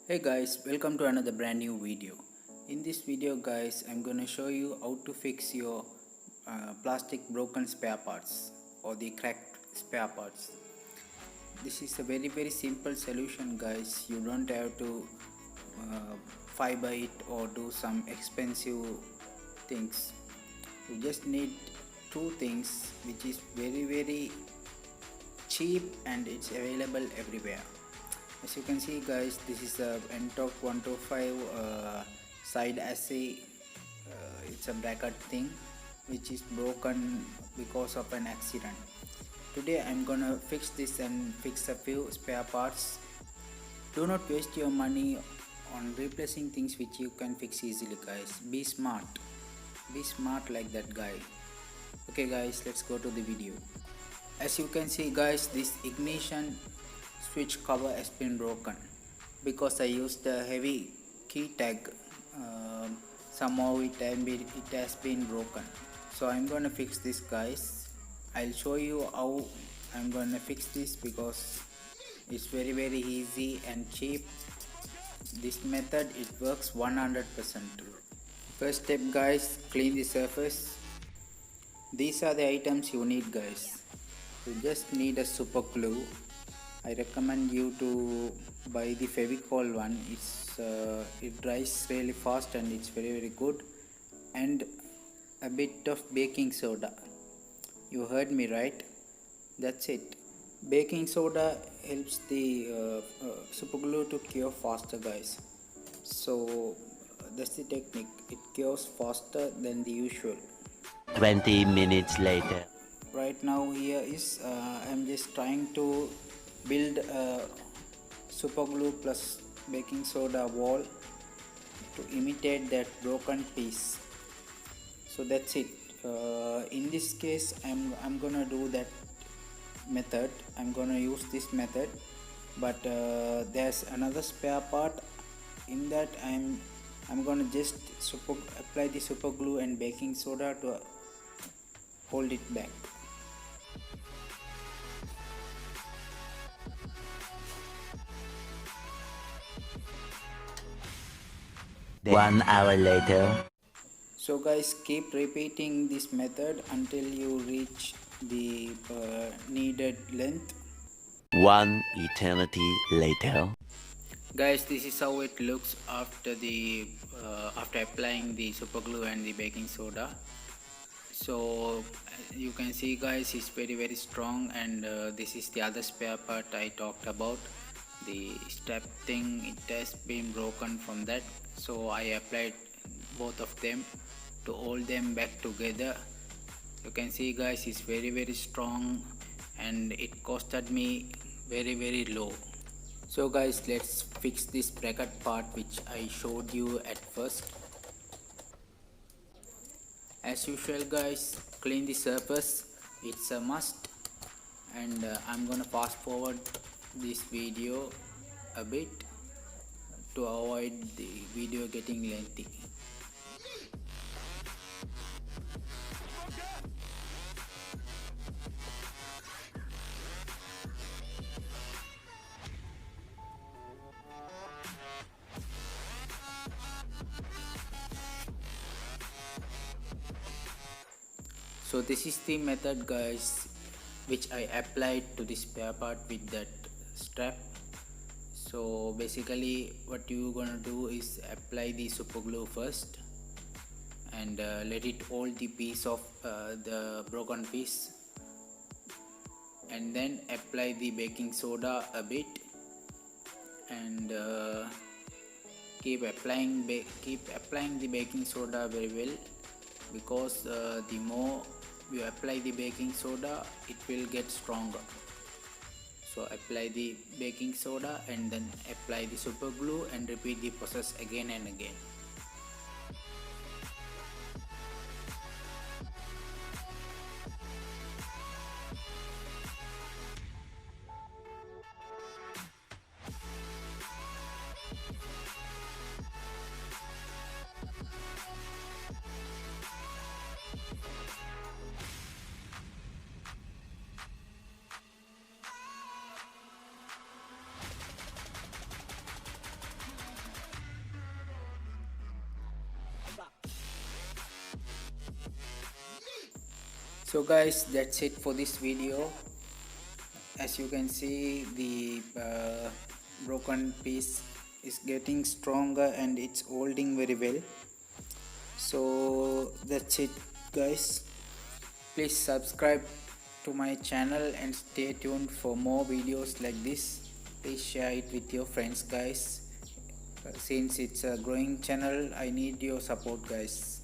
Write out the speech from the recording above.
Hey guys, welcome to another brand new video. In this video guys, I'm gonna show you how to fix your plastic broken spare parts or the cracked spare parts. This is a very simple solution guys. You don't have to fiber it or do some expensive things. You just need two things which is very cheap and it's available everywhere. As you can see guys, this is a NTORQ 125 side assay. It's a bracket thing which is broken because of an accident. Today I'm gonna fix this and fix a few spare parts. Do not waste your money on replacing things which you can fix easily guys. Be smart like that guy. Okay guys, let's go to the video. As you can see guys, this ignition switch cover has been broken because I used a heavy key tag. Somehow it has been broken, so I'm gonna fix this guys. I'll show you how I'm gonna fix this because it's very easy and cheap. This method, it works 100%. First step guys, clean the surface. These are the items you need guys. You just need a super glue. I recommend you to buy the Fevicol one. It dries really fast and it's very good. And a bit of baking soda. You heard me right? That's it. Baking soda helps the super glue to cure faster guys. So that's the technique. It cures faster than the usual. 20 minutes later. Right now here is I'm just trying to build a super glue plus baking soda wall to imitate that broken piece. So that's it. In this case I'm gonna do that method. I'm gonna use this method, but there's another spare part. In that I'm gonna just apply the super glue and baking soda to hold it back. One hour later. So guys, keep repeating this method until you reach the needed length. One eternity later. Guys, this is how it looks after after applying the super glue and the baking soda. So you can see guys, it's very strong. And this is the other spare part I talked about, the strap thing. It has been broken from that, so I applied both of them to hold them back together. You can see guys, it's very strong and it costed me very low. So guys, let's fix this bracket part which I showed you at first. As usual guys, clean the surface, it's a must. And I'm gonna fast forward this video a bit to avoid the video getting lengthy. So this is the method guys which I applied to the spare part with that strap. So basically what you gonna do is apply the super glue first and let it hold the piece of the broken piece, and then apply the baking soda a bit, and keep applying the baking soda very well, because the more you apply the baking soda, it will get stronger. So apply the baking soda and then apply the super glue and repeat the process again and again. So guys, that's it for this video. As you can see, the broken piece is getting stronger and it's holding very well. So that's it guys. Please subscribe to my channel and stay tuned for more videos like this. Please share it with your friends guys. Since it's a growing channel, I need your support guys.